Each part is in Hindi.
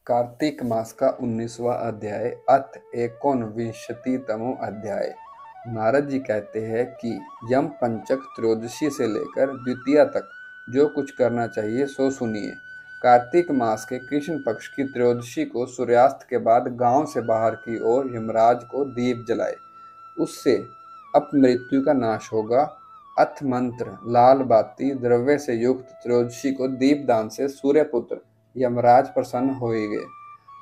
कार्तिक मास का 19वां अध्याय अथ एकोनविंशतितमो अध्याय। नारद जी कहते हैं कि यम पंचक त्रयोदशी से लेकर द्वितीया तक जो कुछ करना चाहिए सो सुनिए। कार्तिक मास के कृष्ण पक्ष की त्रयोदशी को सूर्यास्त के बाद गांव से बाहर की ओर यमराज को दीप जलाए, उससे अपमृत्यु का नाश होगा। अथ मंत्र लाल बाती द्रव्य से युक्त त्रयोदशी को दीपदान से सूर्यपुत्र यमराज प्रसन्न होएंगे।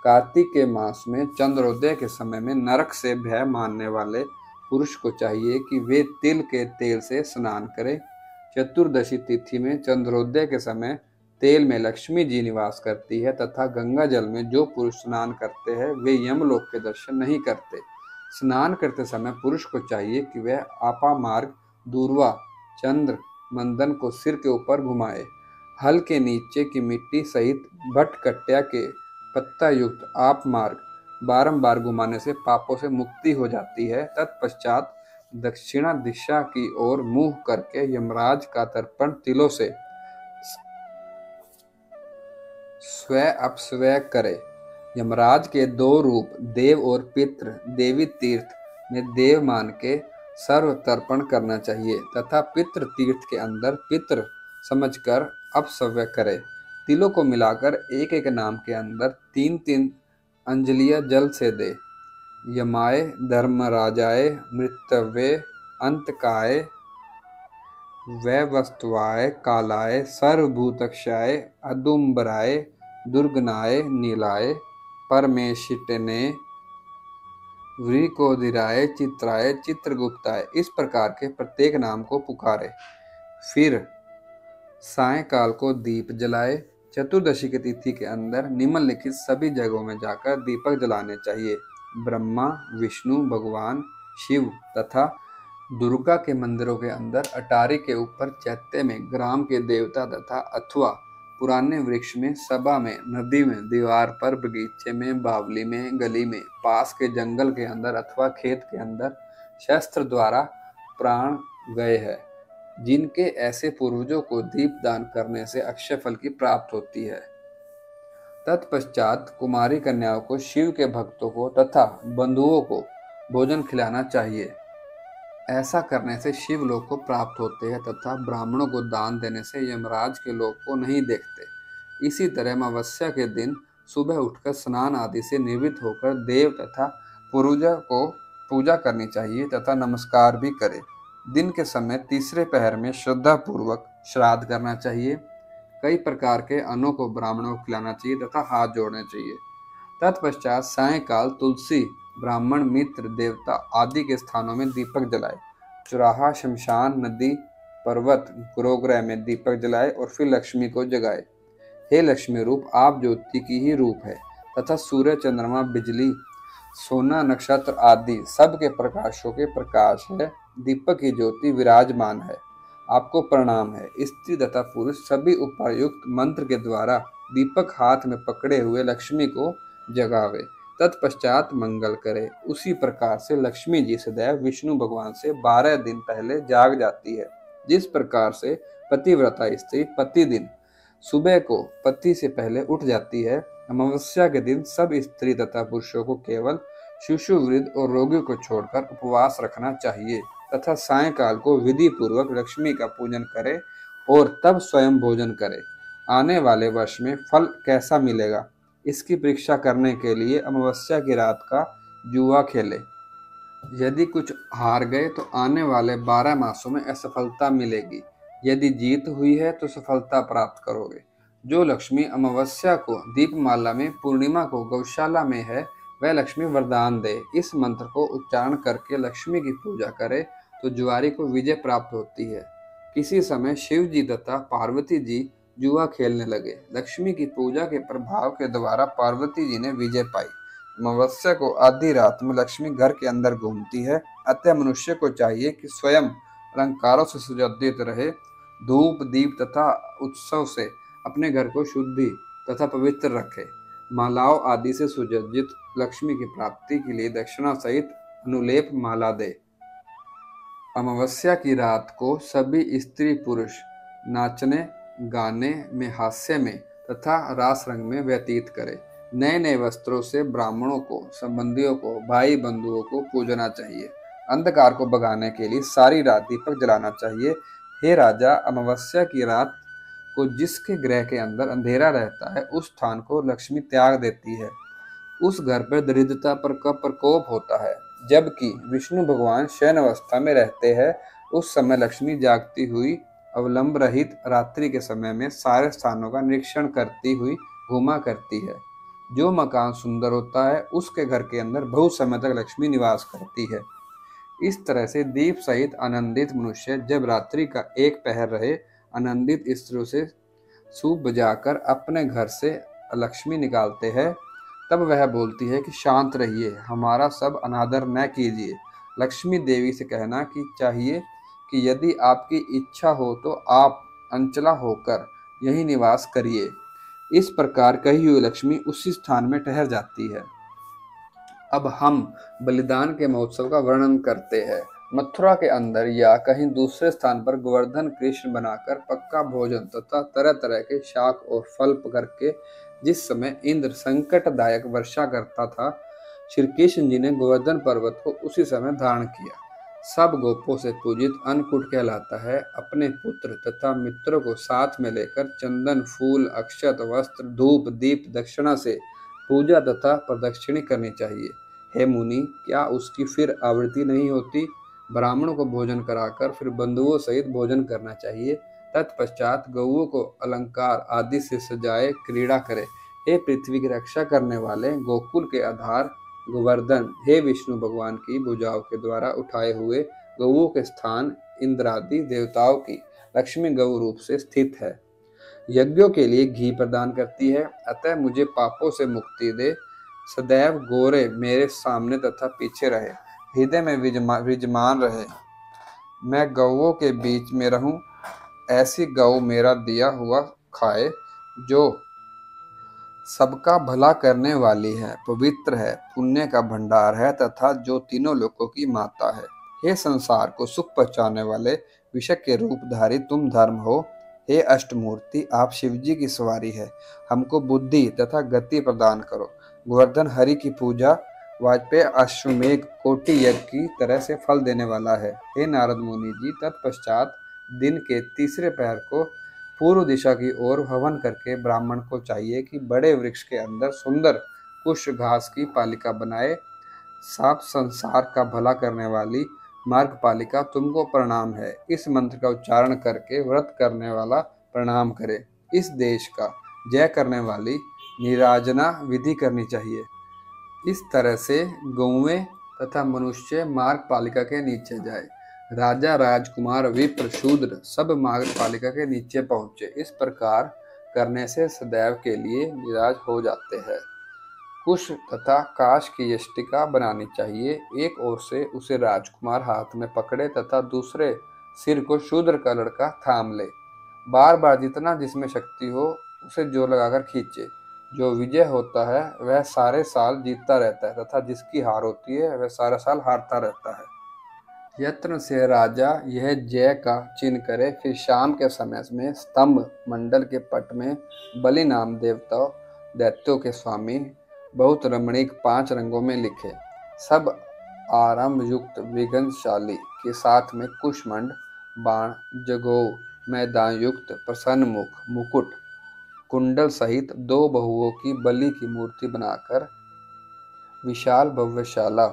कार्तिक के मास में चंद्रोदय के समय में नरक से भय मानने वाले पुरुष को चाहिए कि वे तिल के तेल से स्नान करें। चतुर्दशी तिथि में चंद्रोदय के समय तेल में लक्ष्मी जी निवास करती है तथा गंगा जल में जो पुरुष स्नान करते हैं वे यमलोक के दर्शन नहीं करते। स्नान करते समय पुरुष को चाहिए कि वह आपामार्ग दूर्वा चंद्र मंदन को सिर के ऊपर घुमाए। हल के नीचे की मिट्टी सहित भटकट्या के पत्ता युक्त आप मार्ग बारंबार घुमाने से पापों से मुक्ति हो जाती है। तत्पश्चात दक्षिणा दिशा की ओर मुंह करके यमराज का तर्पण तिलों से स्वय अपस्वय करे। यमराज के दो रूप देव और पितृ देवी तीर्थ में देव मान के सर्व तर्पण करना चाहिए तथा पितृ तीर्थ के अंदर पितृ समझकर अपस्वय करे। तिलों को मिलाकर एक एक नाम के अंदर 3-3 अंजलियां जल से दे। यमाय धर्मराजाय मृतव्ये अंतकाय वैवस्वाय कालाय सर्वभूतक्षाय अदुम्बराय दुर्गनाय नीलाय परमेशिटने व्रीकोदिराय चित्राय चित्रगुप्ताय इस प्रकार के प्रत्येक नाम को पुकारे। फिर सायंकाल को दीप जलाए। चतुर्दशी की तिथि के अंदर निम्नलिखित सभी जगहों में जाकर दीपक जलाने चाहिए। ब्रह्मा विष्णु भगवान शिव तथा दुर्गा के मंदिरों के अंदर अटारी के ऊपर चैत्य में ग्राम के देवता तथा अथवा पुराने वृक्ष में सभा में नदी में दीवार पर बगीचे में बावली में गली में पास के जंगल के अंदर अथवा खेत के अंदर शस्त्र द्वारा प्राण गए हैं, जिनके ऐसे पूर्वजों को दीपदान करने से अक्षय फल की प्राप्त होती है। तत्पश्चात कुमारी कन्याओं को शिव के भक्तों को तथा बंधुओं को भोजन खिलाना चाहिए। ऐसा करने से शिव लोक को प्राप्त होते हैं तथा ब्राह्मणों को दान देने से यमराज के लोक को नहीं देखते। इसी तरह अमावस्या के दिन सुबह उठकर स्नान आदि से निवृत्त होकर देव तथा पूर्वजों को पूजा करनी चाहिए तथा नमस्कार भी करे। दिन के समय तीसरे पहर में श्रद्धा पूर्वक श्राद्ध करना चाहिए। कई प्रकार के अन्नों को ब्राह्मणों को खिलाना चाहिए तथा हाथ जोड़ने चाहिए। तत्पश्चात सायंकाल तुलसी ब्राह्मण मित्र देवता आदि के स्थानों में दीपक जलाए। चौराहा शमशान नदी पर्वत गुरुग्रह में दीपक जलाए और फिर लक्ष्मी को जगाए। हे लक्ष्मी रूप आप ज्योति की ही रूप है तथा सूर्य चंद्रमा बिजली सोना नक्षत्र आदि सब के प्रकाशों के प्रकाश है। दीपक की ज्योति विराजमान है, आपको प्रणाम है। स्त्री तथा पुरुष सभी उपर्युक्त मंत्र के द्वारा दीपक हाथ में पकड़े हुए लक्ष्मी को जगावे, तत्पश्चात मंगल करे। उसी प्रकार से लक्ष्मी जी सदैव विष्णु भगवान से 12 दिन पहले जाग जाती है। जिस प्रकार से पतिव्रता स्त्री प्रतिदिन सुबह को पति से पहले उठ जाती है, अमावस्या के दिन सब स्त्री तथा पुरुषों को केवल शिशु वृद्ध और रोगी को छोड़कर उपवास रखना चाहिए तथा सायंकाल को विधि पूर्वक लक्ष्मी का पूजन करे और तब स्वयं भोजन करे। आने वाले वर्ष में फल कैसा मिलेगा इसकी परीक्षा करने के लिए अमावस्या की रात का जुआ खेले। यदि कुछ हार गए तो आने वाले 12 मासों में असफलता मिलेगी। यदि जीत हुई है तो सफलता प्राप्त करोगे। जो लक्ष्मी अमावस्या को दीपमाला में पूर्णिमा को गौशाला में है वह लक्ष्मी वरदान दे। इस मंत्र को उच्चारण करके लक्ष्मी की पूजा करे तो जुआरी को विजय प्राप्त होती है। किसी समय शिव जी तथा पार्वती जी जुआ खेलने लगे। लक्ष्मी की पूजा के प्रभाव के द्वारा पार्वती जी ने विजय पाई। अमावस्या को आधी रात में लक्ष्मी घर के अंदर घूमती है, अतः मनुष्य को चाहिए कि स्वयं अलंकारों से सुसज्जित रहे। धूप दीप तथा उत्सव से अपने घर को शुद्धि तथा पवित्र रखे। मालाओं आदि से सुसज्जित लक्ष्मी की प्राप्ति के लिए दक्षिणा सहित अनुलेप माला दे। अमावस्या की रात को सभी स्त्री पुरुष नाचने गाने में हास्य में तथा रास रंग में व्यतीत करे। नए नए वस्त्रों से ब्राह्मणों को, संबंधियों को, भाई बंधुओं को पूजना चाहिए। अंधकार को भगाने के लिए सारी रात दीपक जलाना चाहिए। हे राजा, अमावस्या की रात को जिसके गृह के अंदर अंधेरा रहता है उस स्थान को लक्ष्मी त्याग देती है। उस घर पर दरिद्रता पर का प्रकोप होता है। जबकि विष्णु भगवान शयन अवस्था में रहते हैं, उस समय लक्ष्मी जागती हुई अवलंब रहित रात्रि के समय में सारे स्थानों का निरीक्षण करती हुई घूमा करती है। जो मकान सुंदर होता है उसके घर के अंदर बहुत समय तक लक्ष्मी निवास करती है। इस तरह से दीप सहित आनंदित मनुष्य जब रात्रि का एक पहर रहे आनंदित स्त्रियों से सूप बजाकर अपने घर से लक्ष्मी निकालते हैं, तब वह बोलती है कि शांत रहिए, हमारा सब अनादर न कीजिए। लक्ष्मी देवी से कहना कि चाहिए कि यदि आपकी इच्छा हो तो आप अंचला होकर यही निवास करिए। इस प्रकार कही हुई लक्ष्मी उसी स्थान में ठहर जाती है। अब हम बलिदान के महोत्सव का वर्णन करते हैं। मथुरा के अंदर या कहीं दूसरे स्थान पर गोवर्धन कृष्ण बनाकर पक्का भोजन तथा तरह तरह के शाक और फल करके जिस समय इंद्र संकटदायक वर्षा करता था, श्री कृष्ण जी ने गोवर्धन पर्वत को उसी समय धारण किया। सब गोपों से पूजित अन्नकूट कहलाता है। अपने पुत्र तथा मित्रों को साथ में लेकर चंदन, फूल, अक्षत, वस्त्र, धूप, दीप, दक्षिणा से पूजा तथा प्रदक्षिणी करनी चाहिए। हे मुनि, क्या उसकी फिर आवृत्ति नहीं होती? ब्राह्मणों को भोजन कराकर फिर बंधुओं सहित भोजन करना चाहिए। तत्पश्चात गौओं को अलंकार आदि से सजाए क्रीड़ा करे। हे पृथ्वी की रक्षा करने वाले गोकुल के आधार गोवर्धन, हे विष्णु भगवान की भुजाओं के द्वारा उठाए हुए गौओं के स्थान इंद्रादि देवताओं की लक्ष्मी गौ रूप से स्थित है। यज्ञों के लिए घी प्रदान करती है, अतः मुझे पापों से मुक्ति दे। सदैव गोरे मेरे सामने तथा पीछे रहे, हृदय में विजमान रहे। मैं गौओं के बीच में रहूं, ऐसी गौ मेरा दिया हुआ खाए, जो सबका भला करने वाली है, पवित्र है, पुण्य का भंडार है तथा जो तीनों लोकों की माता है। हे संसार को सुख पहुंचाने वाले विषय के रूपधारी तुम धर्म हो। हे अष्टमूर्ति, आप शिवजी की सवारी है, हमको बुद्धि तथा गति प्रदान करो। गोवर्धन हरि की पूजा वाजपेयी अश्वमेघ कोटि यज्ञ की तरह से फल देने वाला है। हे नारद मुनि जी, तत्पश्चात दिन के तीसरे पहर को पूर्व दिशा की ओर हवन करके ब्राह्मण को चाहिए कि बड़े वृक्ष के अंदर सुंदर पुष्प घास की पालिका बनाए। सात संसार का भला करने वाली मार्गपालिका, तुमको प्रणाम है। इस मंत्र का उच्चारण करके व्रत करने वाला प्रणाम करे। इस देश का जय करने वाली निराजना विधि करनी चाहिए। इस तरह से गौवें तथा मनुष्य मार्गपालिका के नीचे जाए। राजा, राजकुमार, विप्र, शूद्र सब मार्गपालिका के नीचे पहुंचे। इस प्रकार करने से सदैव के लिए निराज हो जाते हैं। कुश तथा काश की यष्टिका बनानी चाहिए। एक ओर से उसे राजकुमार हाथ में पकड़े तथा दूसरे सिर को शूद्र का लड़का थाम ले। बार बार जितना जिसमें शक्ति हो उसे जोर लगाकर खींचे। जो विजय होता है वह सारे साल जीतता रहता है तथा जिसकी हार होती है वह सारा साल हारता रहता है। यत्न से राजा यह जय का चिन्ह करे। फिर शाम के समय में स्तंभ मंडल के पट में बलि नाम देवता दैत्यों के स्वामी बहुत रमणीक 5 रंगों में लिखे। सब आरंभ युक्त विघ्नशाली के साथ में कुशमंड, बाण, जगोव, मैदान युक्त प्रसन्न मुख, मुकुट, कुंडल सहित 2 बहुओं की बलि की मूर्ति बनाकर विशाल भव्यशाला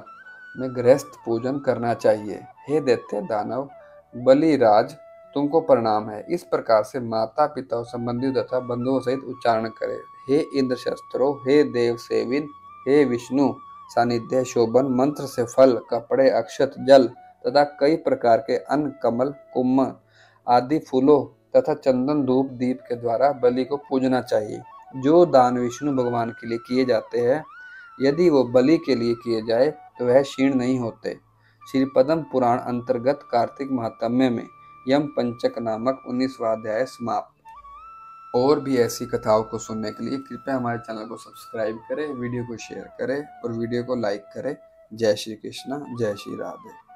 में गृहस्थ पूजन करना चाहिए। हे दैत्य दानव बलिराज, तुमको प्रणाम है। इस प्रकार से माता पिता संबंधियों तथा बंधुओं सहित उच्चारण करे। हे इंद्र शस्त्रों, हे देव सेविन, हे विष्णु सानिध्य शोभन मंत्र से फल, कपड़े, अक्षत, जल तथा कई प्रकार के अन्न, कमल, कुम्म आदि फूलों तथा चंदन, धूप, दीप के द्वारा बलि को पूजना चाहिए। जो दान विष्णु भगवान के लिए किए जाते हैं, यदि वो बलि के लिए किए जाए तो वह क्षीण नहीं होते। श्री पद्म पुराण अंतर्गत कार्तिक महात्म्य में यम पंचक नामक 19वां अध्याय समाप्त। और भी ऐसी कथाओं को सुनने के लिए कृपया हमारे चैनल को सब्सक्राइब करें, वीडियो को शेयर करें और वीडियो को लाइक करें। जय श्री कृष्णा, जय श्री राधे।